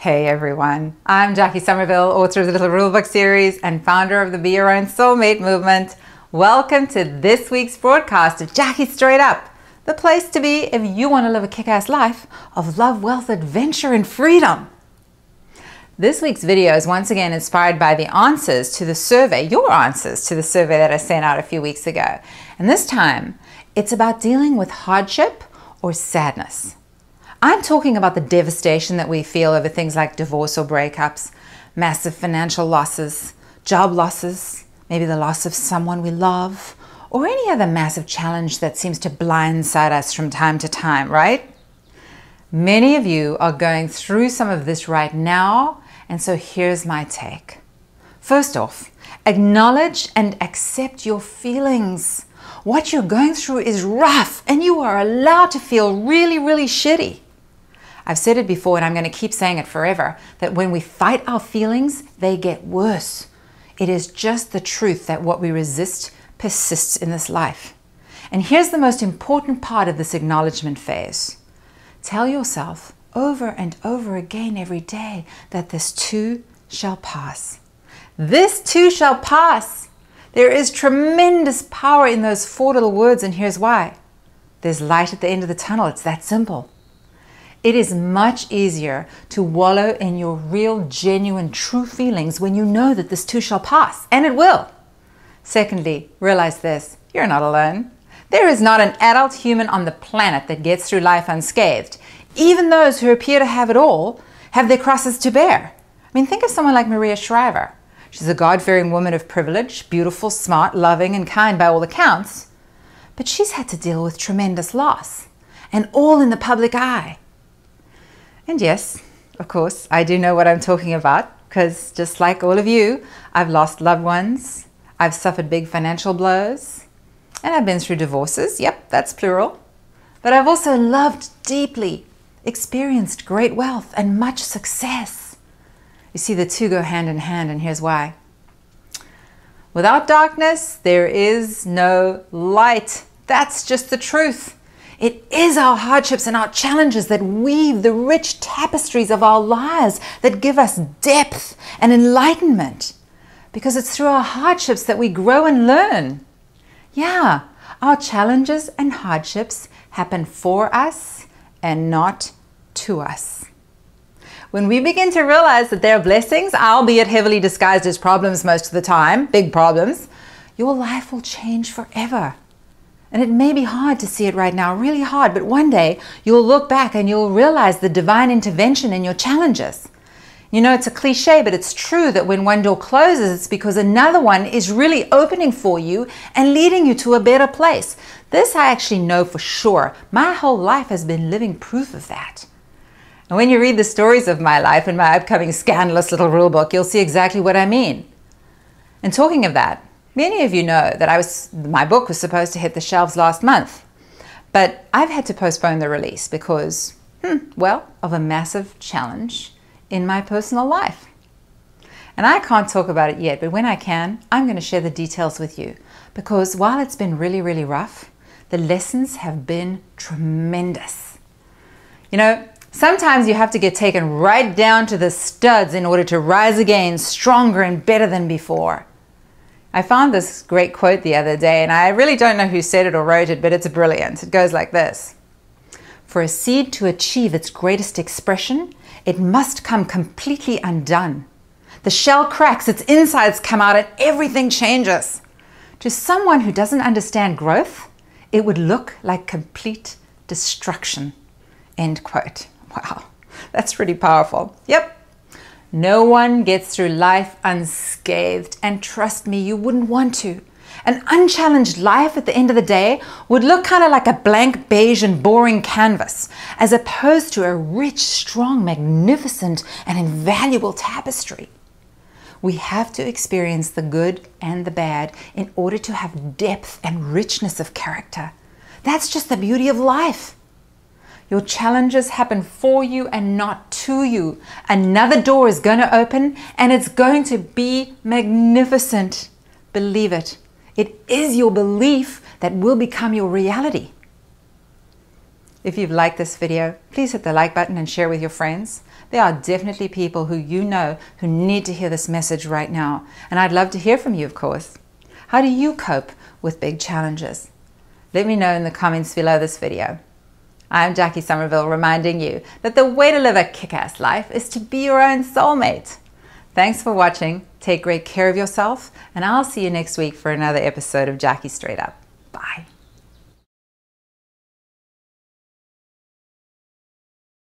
Hey everyone, I'm Jacquie Somerville, author of the Little Rulebook series and founder of the Be Your Own Soulmate movement. Welcome to this week's broadcast of Jacquie Straight Up, the place to be if you want to live a kick-ass life of love, wealth, adventure, and freedom. This week's video is once again inspired by the answers to the survey, your answers to the survey that I sent out a few weeks ago. And this time, it's about dealing with hardship or sadness. I'm talking about the devastation that we feel over things like divorce or breakups, massive financial losses, job losses, maybe the loss of someone we love, or any other massive challenge that seems to blindside us from time to time, right? Many of you are going through some of this right now, and so here's my take. First off, acknowledge and accept your feelings. What you're going through is rough, and you are allowed to feel really, really shitty. I've said it before, and I'm going to keep saying it forever, that when we fight our feelings, they get worse. It is just the truth that what we resist persists in this life. And here's the most important part of this acknowledgement phase. Tell yourself over and over again every day that this too shall pass. This too shall pass. There is tremendous power in those four little words, and here's why. There's light at the end of the tunnel. It's that simple. It is much easier to wallow in your real, genuine, true feelings when you know that this too shall pass, and it will. Secondly, realize this, you're not alone. There is not an adult human on the planet that gets through life unscathed. Even those who appear to have it all have their crosses to bear. I mean, think of someone like Maria Shriver. She's a God-fearing woman of privilege, beautiful, smart, loving, and kind by all accounts. But she's had to deal with tremendous loss, and all in the public eye. And yes, of course, I do know what I'm talking about, because just like all of you, I've lost loved ones, I've suffered big financial blows, and I've been through divorces. Yep, that's plural. But I've also loved deeply, experienced great wealth and much success. You see, the two go hand in hand, and here's why. Without darkness, there is no light. That's just the truth. It is our hardships and our challenges that weave the rich tapestries of our lives, that give us depth and enlightenment. Because it's through our hardships that we grow and learn. Yeah, our challenges and hardships happen for us and not to us. When we begin to realize that there are blessings, albeit heavily disguised as problems most of the time, big problems, your life will change forever. And it may be hard to see it right now, really hard, but one day you'll look back and you'll realize the divine intervention in your challenges. You know, it's a cliche, but it's true that when one door closes, it's because another one is really opening for you and leading you to a better place. This I actually know for sure. My whole life has been living proof of that. And when you read the stories of my life in my upcoming scandalous little rule book, you'll see exactly what I mean. And talking of that, many of you know that my book was supposed to hit the shelves last month, but I've had to postpone the release because, well, of a massive challenge in my personal life. And I can't talk about it yet, but when I can, I'm going to share the details with you, because while it's been really, really rough, the lessons have been tremendous. You know, sometimes you have to get taken right down to the studs in order to rise again stronger and better than before. I found this great quote the other day, and I really don't know who said it or wrote it, but it's brilliant. It goes like this. For a seed to achieve its greatest expression, it must come completely undone. The shell cracks, its insides come out, and everything changes. To someone who doesn't understand growth, it would look like complete destruction. End quote. Wow, that's pretty powerful. Yep. No one gets through life unscathed, and trust me, you wouldn't want to. An unchallenged life at the end of the day would look kind of like a blank, beige, and boring canvas, as opposed to a rich, strong, magnificent, and invaluable tapestry. We have to experience the good and the bad in order to have depth and richness of character. That's just the beauty of life. Your challenges happen for you and not to you. Another door is going to open, and it's going to be magnificent. Believe it. It is your belief that will become your reality. If you've liked this video, please hit the like button and share with your friends, There are definitely people who you know who need to hear this message right now, and I'd love to hear from you, of course. How do you cope with big challenges? Let me know in the comments below this video. I'm Jacquie Somerville, reminding you that the way to live a kick-ass life is to be your own soulmate. Thanks for watching, take great care of yourself, and I'll see you next week for another episode of Jacquie Straight Up. Bye.